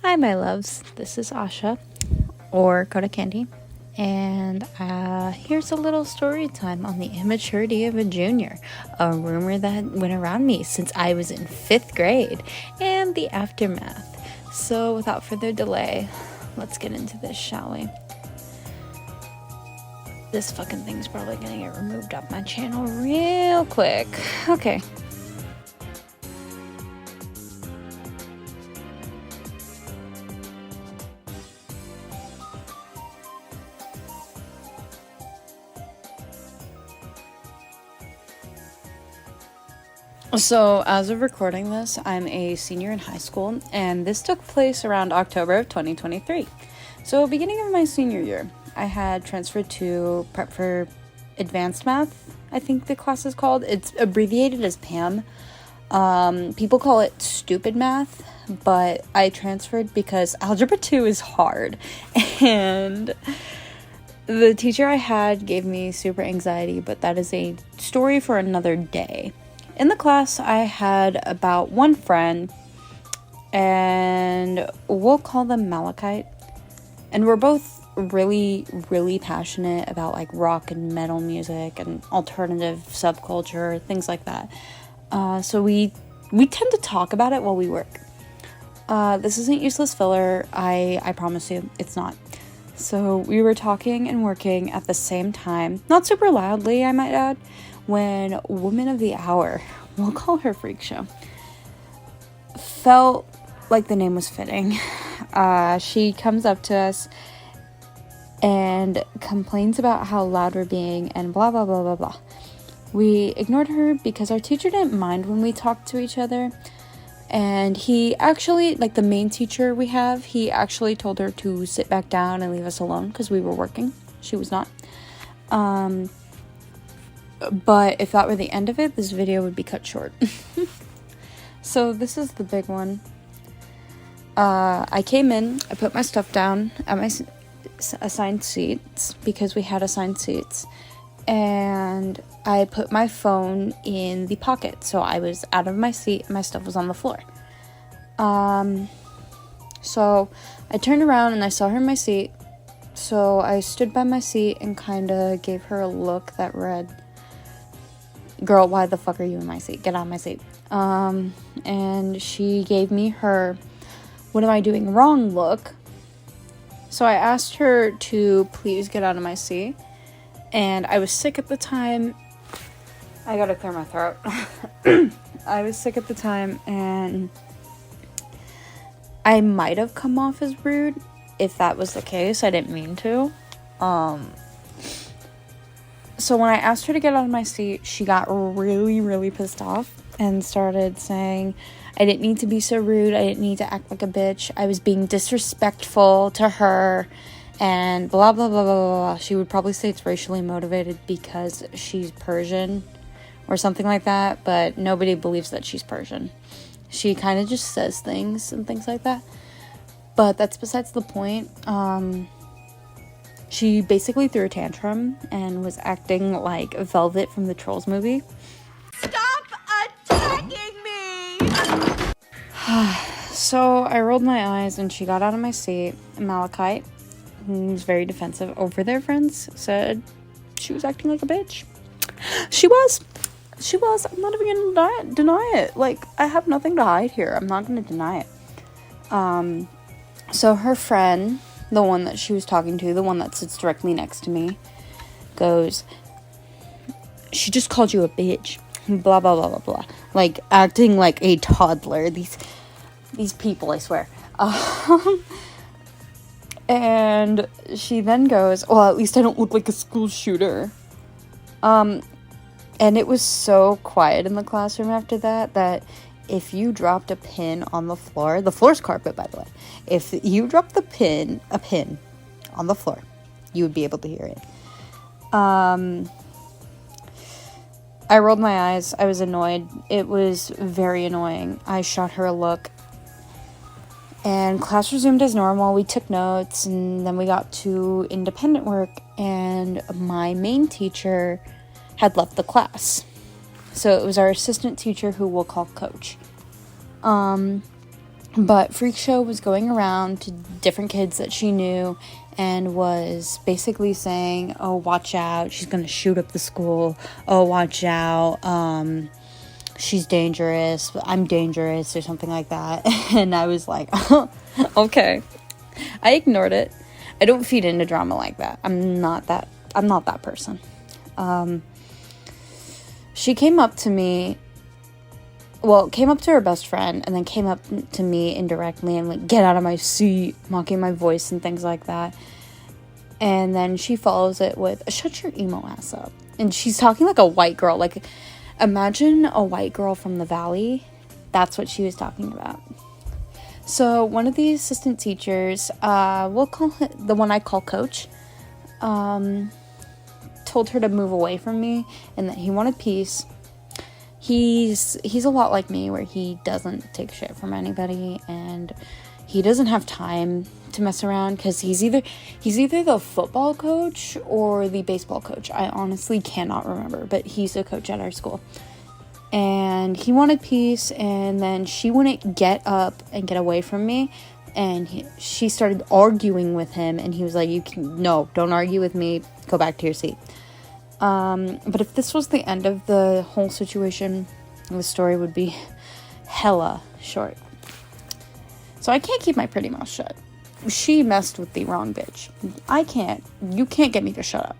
Hi, my loves. This is Asha, or Coda Candy, and here's a little story time on the immaturity of a junior, a rumor that went around me since I was in 5th grade, and the aftermath. So, without further delay, let's get into this, shall we? This fucking thing's probably gonna get removed off my channel real quick. Okay. So, as of recording this, I'm a senior in high school, and this took place around October of 2023. So, beginning of my senior year, I had transferred to prep for advanced math, I think the class is called. It's abbreviated as PAM. People call it stupid math, but I transferred because Algebra 2 is hard, and the teacher I had gave me super anxiety, but that is a story for another day. In the class, I had about one friend, and we'll call them Malachite. And we're both really, really passionate about like rock and metal music and alternative subculture, things like that. So we tend to talk about it while we work. This isn't useless filler. I promise you, it's not. So we were talking and working at the same time, not super loudly, I might add, when Woman of the Hour, we'll call her Freak Show, felt like the name was fitting. She comes up to us and complains about how loud we're being and blah, blah, blah, blah, blah. We ignored her because our teacher didn't mind when we talked to each other. And he actually, like the main teacher we have, he actually told her to sit back down and leave us alone because we were working. She was not. But if that were the end of it, this video would be cut short. So this is the big one. I came in, I put my stuff down at my assigned seats because we had assigned seats. And I put my phone in the pocket. So I was out of my seat and my stuff was on the floor. So I turned around and I saw her in my seat. So I stood by my seat and kind of gave her a look that read, "Girl, why the fuck are you in my seat? Get out of my seat." And she gave me her, "What am I doing wrong?" look. So I asked her to please get out of my seat. And I was sick at the time. I gotta clear my throat. I was sick at the time, and I might have come off as rude. If that was the case, I didn't mean to. So when I asked her to get out of my seat, she got really, really pissed off and started saying I didn't need to be so rude. I didn't need to act like a bitch. I was being disrespectful to her and blah, blah, blah, blah, blah. She would probably say it's racially motivated because she's Persian or something like that, but nobody believes that she's Persian. She kind of just says things and things like that. But that's besides the point. She basically threw a tantrum and was acting like Velvet from the Trolls movie. Stop attacking me! So I rolled my eyes and she got out of my seat. Malachite, who was very defensive over their friends, said she was acting like a bitch. She was. I'm not even gonna deny it. Like, I have nothing to hide here. I'm not gonna deny it. So her friend, the one that she was talking to, the one that sits directly next to me, goes, "She just called you a bitch." Blah, blah, blah, blah, blah. Like, acting like a toddler. These people, I swear. And she then goes, "Well, at least I don't look like a school shooter." And it was so quiet in the classroom after that if you dropped a pin on the floor's carpet, by the way. If you dropped a pin on the floor, you would be able to hear it. I rolled my eyes. I was annoyed. It was very annoying. I shot her a look. And class resumed as normal. We took notes, and then we got to independent work, and my main teacher had left the class. So it was our assistant teacher, who we'll call Coach. But Freak Show was going around to different kids that she knew and was basically saying, oh, watch out, she's gonna shoot up the school. Oh, watch out, she's dangerous, I'm dangerous, or something like that. And I was like, oh, okay. I ignored it. I don't feed into drama like that. I'm not that person. She came up to me, came up to her best friend, and then came up to me indirectly and like, get out of my seat, mocking my voice and things like that. And then she follows it with, shut your emo ass up. And she's talking like a white girl. Like, imagine a white girl from the valley. That's what she was talking about. So one of the assistant teachers, we'll call it the one I call Coach, told her to move away from me and that he wanted peace. He's a lot like me, where he doesn't take shit from anybody, and he doesn't have time to mess around because he's either the football coach or the baseball coach. I honestly cannot remember, but he's a coach at our school. And he wanted peace, and then she wouldn't get up and get away from me, and she started arguing with him, and he was like, no, don't argue with me, go back to your seat. But if this was the end of the whole situation, the story would be hella short. So I can't keep my pretty mouth shut. She messed with the wrong bitch. You can't get me to shut up.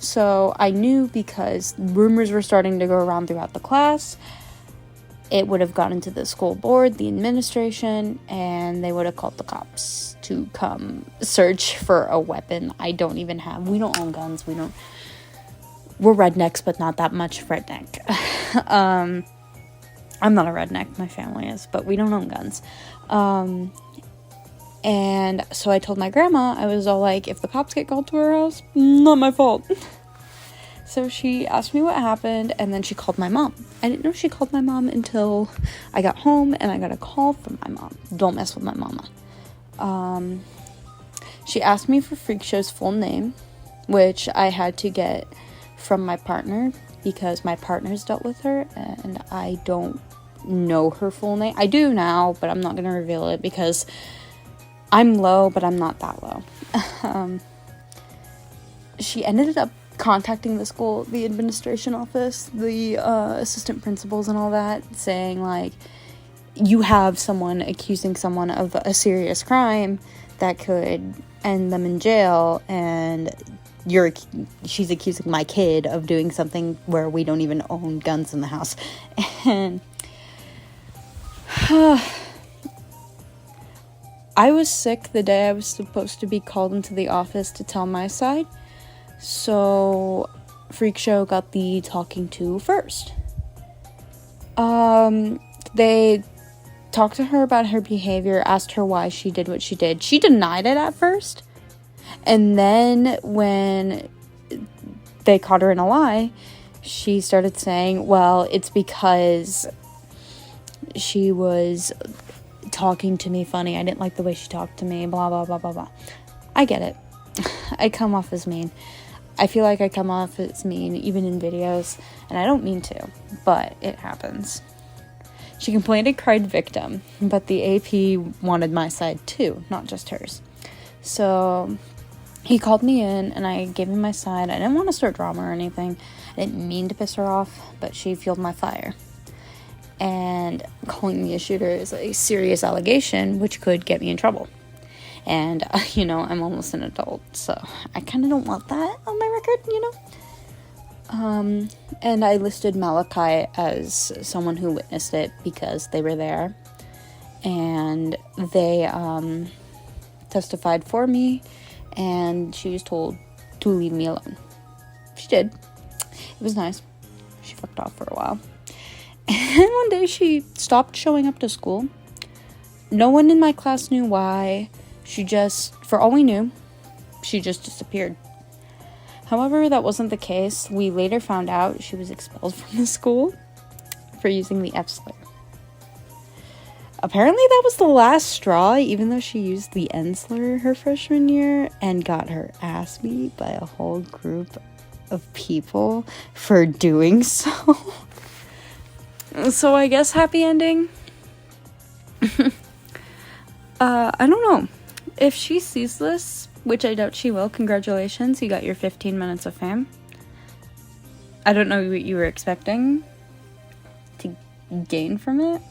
So I knew, because rumors were starting to go around throughout the class, it would have gotten to the school board, the administration, and they would have called the cops to come search for a weapon we don't own guns, we're rednecks, but not that much redneck. I'm not a redneck, my family is, but we don't own guns. And so I told my grandma, I was all like, if the cops get called to our house, not my fault. So she asked me what happened, and then she called my mom. I didn't know she called my mom until I got home, and I got a call from my mom. Don't mess with my mama. She asked me for Freak Show's full name, which I had to get from my partner, because my partner's dealt with her, and I don't know her full name. I do now, but I'm not going to reveal it, because I'm low, but I'm not that low. She ended up contacting the school, the administration office, the assistant principals and all that, saying like, you have someone accusing someone of a serious crime that could end them in jail, and she's accusing my kid of doing something where we don't even own guns in the house. And I was sick the day I was supposed to be called into the office to tell my side, so Freak Show got the talking to first. They talked to her about her behavior, asked her why she did what she did. She denied it at first, and then when they caught her in a lie, she started saying, well, it's because she was talking to me funny. I didn't like the way she talked to me, blah, blah, blah, blah, blah. I get it. I come off as mean. I feel like I come off as mean even in videos, and I don't mean to, but it happens. She complained and cried victim, but the AP wanted my side too, not just hers. So he called me in, and I gave him my side. I didn't want to start drama or anything. I didn't mean to piss her off, but she fueled my fire. And calling me a shooter is a serious allegation, which could get me in trouble. And, I'm almost an adult, so I kind of don't want that on my record, And I listed Malachi as someone who witnessed it because they were there. And they testified for me, and she was told to leave me alone. She did. It was nice. She fucked off for a while. And one day she stopped showing up to school. No one in my class knew why. For all we knew, she just disappeared. However, that wasn't the case. We later found out she was expelled from the school for using the F slur. Apparently that was the last straw, even though she used the N slur her freshman year and got her ass beat by a whole group of people for doing so. So I guess happy ending. I don't know. If she sees this, which I doubt she will, congratulations, you got your 15 minutes of fame. I don't know what you were expecting to gain from it.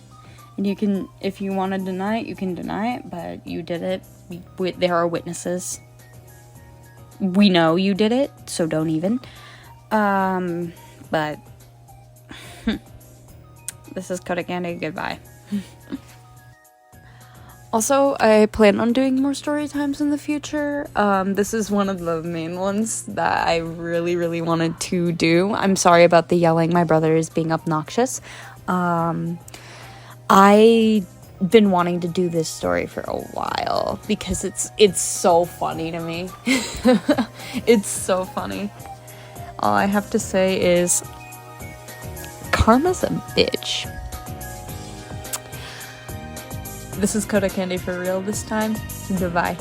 And you can, if you want to deny it, you can deny it, but you did it. There are witnesses. We know you did it, so don't even. But this is Coda Candy. Goodbye. Also, I plan on doing more story times in the future. This is one of the main ones that I really, really wanted to do. I'm sorry about the yelling. My brother is being obnoxious. I've been wanting to do this story for a while because it's so funny to me. It's so funny. All I have to say is karma's a bitch. This is Coda Candy for real this time. Goodbye.